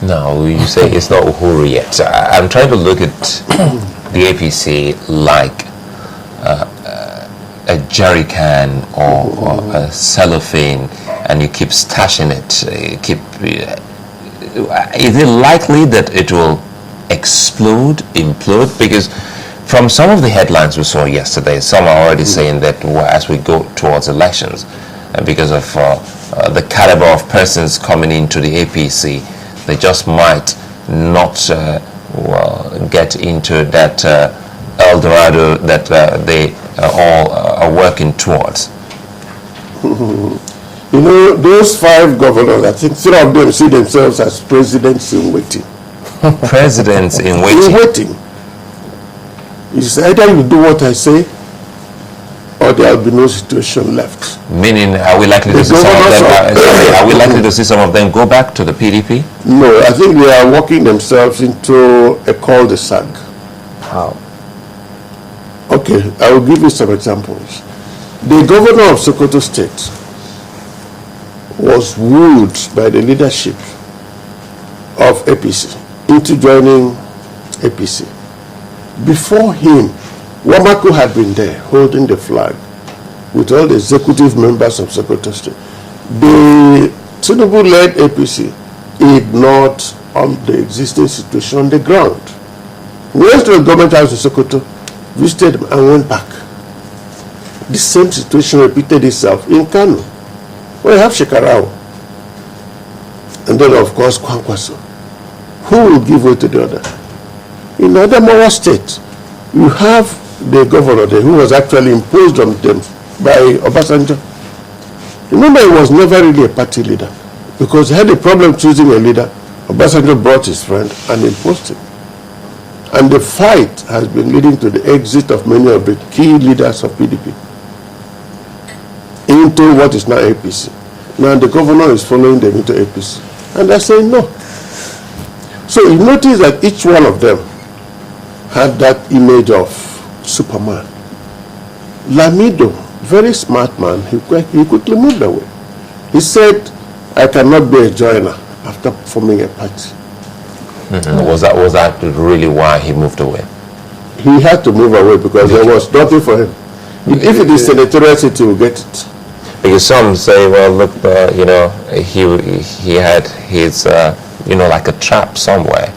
No, you say it's not Uhuru yet. I'm trying to look at the APC like a jerry can or a cellophane, and you keep stashing it. Is it likely that it will explode, implode? Because from some of the headlines we saw yesterday, some are already saying that as we go towards elections, because of the caliber of persons coming into the APC, they just might not get into that El Dorado that they all are working towards. You know, those 5 governors, I think 3 of them see themselves as presidents in waiting. Presidents in waiting? In waiting. It's either you do what I say, or there will be no situation left. Meaning, are we likely to see some of them? Are we likely to see some of them go back to the PDP? No, I think they are working themselves into a cul-de-sac. How? Okay, I will give you some examples. The governor of Sokoto State was wooed by the leadership of APC into joining APC. Before him, Wamako had been there holding the flag with all the executive members of Sokoto State. The Tinubu-led APC ignored all the existing situation on the ground. Went to the government house in Sokoto, visited them and went back. The same situation repeated itself in Kano. We have Shekarau. And then, of course, Kwankwaso. Who will give way to the other? In Adamawa State, you have the governor there who was actually imposed on them by Obasanjo. Remember, he was never really a party leader because he had a problem choosing a leader. Obasanjo brought his friend and imposed him. And the fight has been leading to the exit of many of the key leaders of PDP into what is now APC. Now the governor is following them into APC. And they're saying no. So you notice that each one of them had that image of Superman. Lamido, very smart man, he quickly moved away. He said, I cannot be a joiner after forming a party. Was that really why he moved away? He had to move away because there was nothing for him. If it is senatorial seat, he will get it. Because some say, well, look, he had his, like a trap somewhere.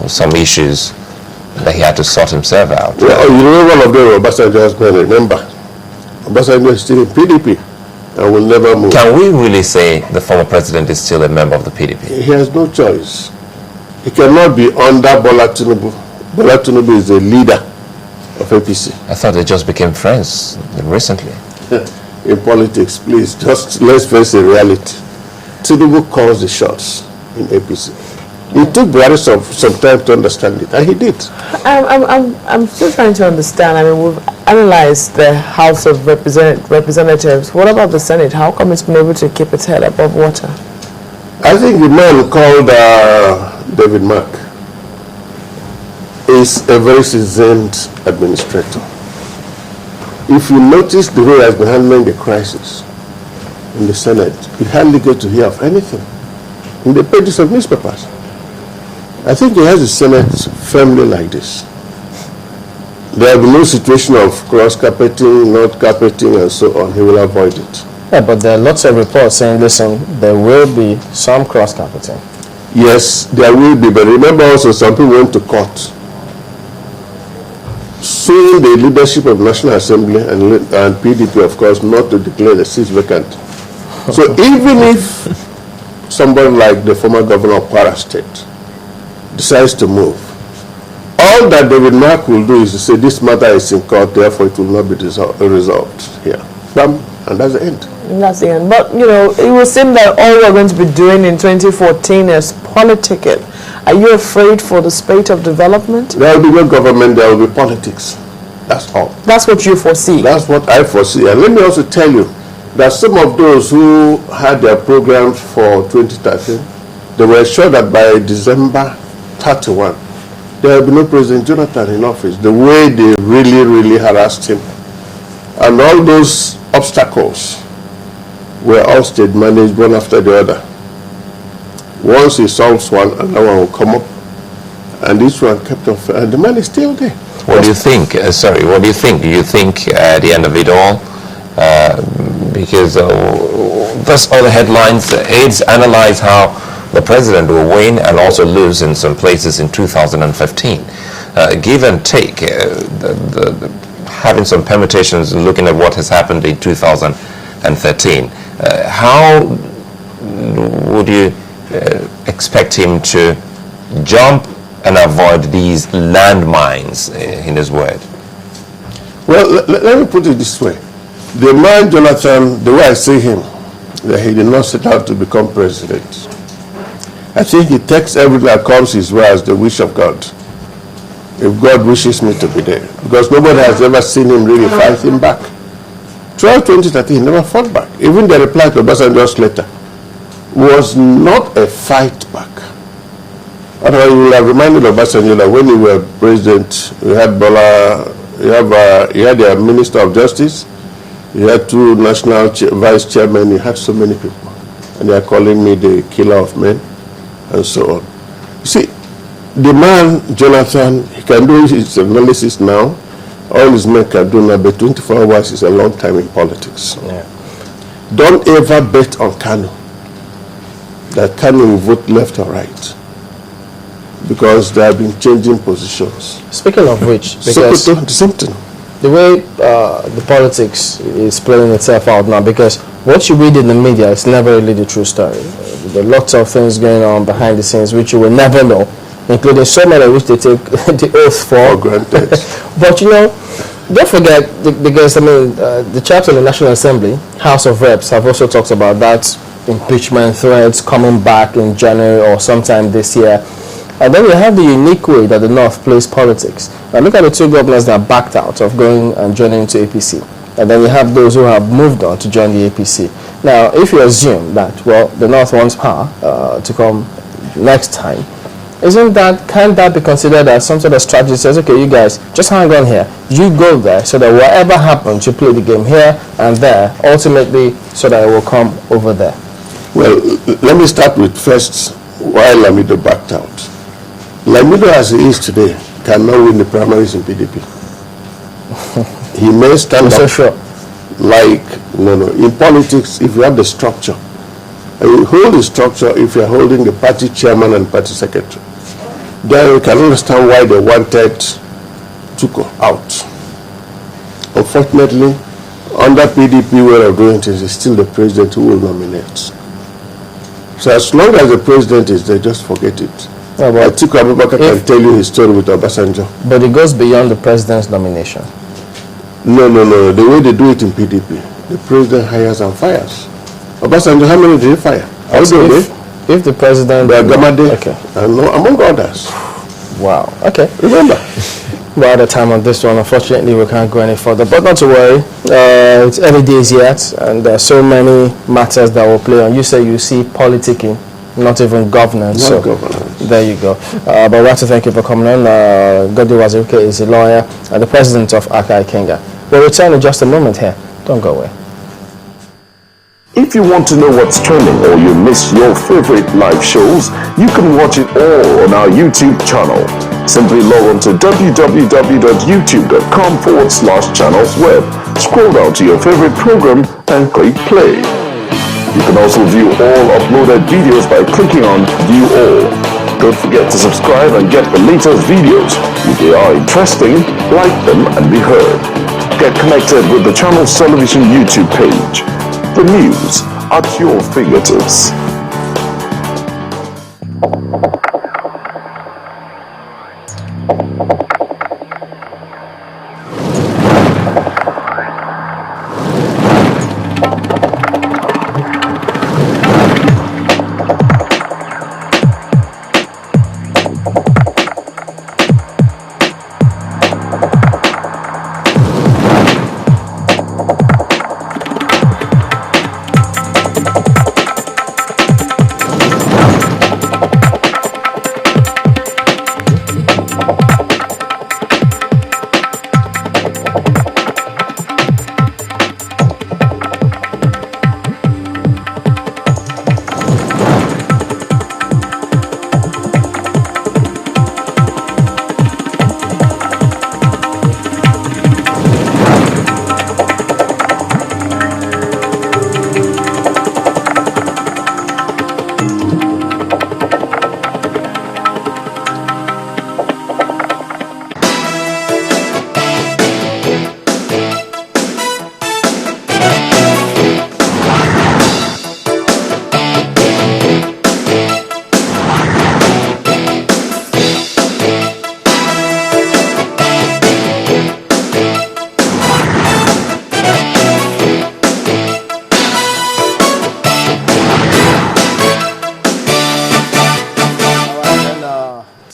Some issues that he had to sort himself out. Well, you know, one of them, Obasanjo's men, remember. Obasanjo is still in PDP and will never move. Can we really say the former president is still a member of the PDP? He has no choice. He cannot be under Bola Tinubu. Bola Tinubu is the leader of APC. I thought they just became friends recently. In politics, please, just let's face the reality. Tinubu calls the shots in APC. It took Buhari some time to understand it, and he did. I'm still trying to understand. I mean, we've analyzed the House of Representatives. What about the Senate? How come it's been able to keep its head above water? I think the man called David Mark is a very seasoned administrator. If you notice the way he has been handling the crisis in the Senate, you hardly get to hear of anything in the pages of newspapers. I think he has the Senate firmly like this. There will be no situation of cross-carpeting, not carpeting, and so on. He will avoid it. Yeah, but there are lots of reports saying, listen, there will be some cross-carpeting. Yes, there will be, but remember also some people went to court suing the leadership of National Assembly and PDP, of course, not to declare the seats vacant. So even if somebody like the former governor of Kwara State decides to move, all that David Mark will do is to say this matter is in court, therefore it will not be resolved here. Bam, and that's the end. And that's the end. But, it will seem that all we're going to be doing in 2014 is politicking. Are you afraid for the spate of development? There will be no government, there will be politics. That's all. That's what you foresee? That's what I foresee. And let me also tell you that some of those who had their programs for 2013, they were sure that by December 31, there will be no President Jonathan in office. The way they really, really harassed him. And all those obstacles were all state managed one after the other. Once he solves one, another one will come up. And this one kept on, and the man is still there. What do you think? What do you think? Do you think at the end of it all, because that's all the headlines, aides analyze how the president will win and also lose in some places in 2015. Give and take, having some permutations, looking at what has happened in 2013. How would you expect him to jump and avoid these landmines, in his word? Well, let me put it this way. The man, Jonathan, the way I see him, that he did not set out to become president. I think he takes everything that comes his way as the wish of God. If God wishes me to be there. Because nobody has ever seen him really fighting back. Throughout 2013, he never fought back. Even the reply to Obasanjo's letter was not a fight back. Otherwise, you will have reminded Obasanjo that when you were president, you had Bola, you had the Minister of Justice, you had two national vice chairmen, you had so many people. And they are calling me the killer of men, and so on. You see, the man, Jonathan, he can do his analysis now. All his men can do now, but 24 hours is a long time in politics. Yeah. Don't ever bet on Kanu, that Kanu will vote left or right, because they have been changing positions. Speaking of which, because Sokoto, the same thing. the way the politics is playing itself out now, because what you read in the media is never really the true story. There are lots of things going on behind the scenes which you will never know, including so many which they take the oath for. Granted. But you know, don't forget, because I mean, the chaps in the National Assembly, House of Reps, have also talked about that impeachment threats coming back in January or sometime this year. And then you have the unique way that the North plays politics. Now look at the two governors that backed out of going and joining into APC. And then you have those who have moved on to join the APC. Now, if you assume that, well, the North wants power to come next time, can't that be considered as some sort of strategy? Says, okay, you guys, just hang on here. You go there so that whatever happens, you play the game here and there, ultimately, so that it will come over there. Well, let me start with first why Lamido backed out. Lamido, as he is today, cannot win the primaries in PDP. He may stand I'm up so sure. In politics, if you have the structure, and you hold the structure if you're holding the party chairman and party secretary, then you can understand why they wanted Tuko out. Unfortunately, under PDP way of doing things, it's still the president who will nominate. So as long as the president is there, just forget it. Yeah, but Atiku Abubakar can tell you his story with Obasanjo. But it goes beyond the president's nomination. No. The way they do it in PDP, the president hires and fires. Obasanjo, how many did he fire? If the president... Gamade, okay. and among others. Wow. Okay. Remember. We're out of time on this one. Unfortunately, we can't go any further. But not to worry. It's early days yet, and there are so many matters that will play on. You say you see politicking, not even governance. Not governance. There you go. But we have to thank you for coming on. Goody Uwazurike is a lawyer and the president of Akai Kenga. We'll return in just a moment here. Don't go away. If you want to know what's trending or you miss your favorite live shows, you can watch it all on our YouTube channel. Simply log on to www.youtube.com/channelsweb. Scroll down to your favorite program and click play. You can also view all uploaded videos by clicking on View All. Don't forget to subscribe and get the latest videos. If they are interesting, like them and be heard. Get connected with the channel's television YouTube page. The news at your fingertips.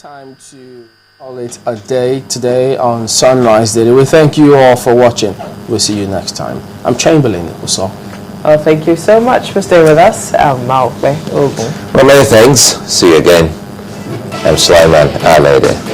time to call it a day today on Sunrise Daily. We thank you all for watching. We'll see you next time. I'm Chamberlain Ikuso. Oh, thank you so much for staying with us. Well, many thanks. See you again. I'm Slyman. Lady.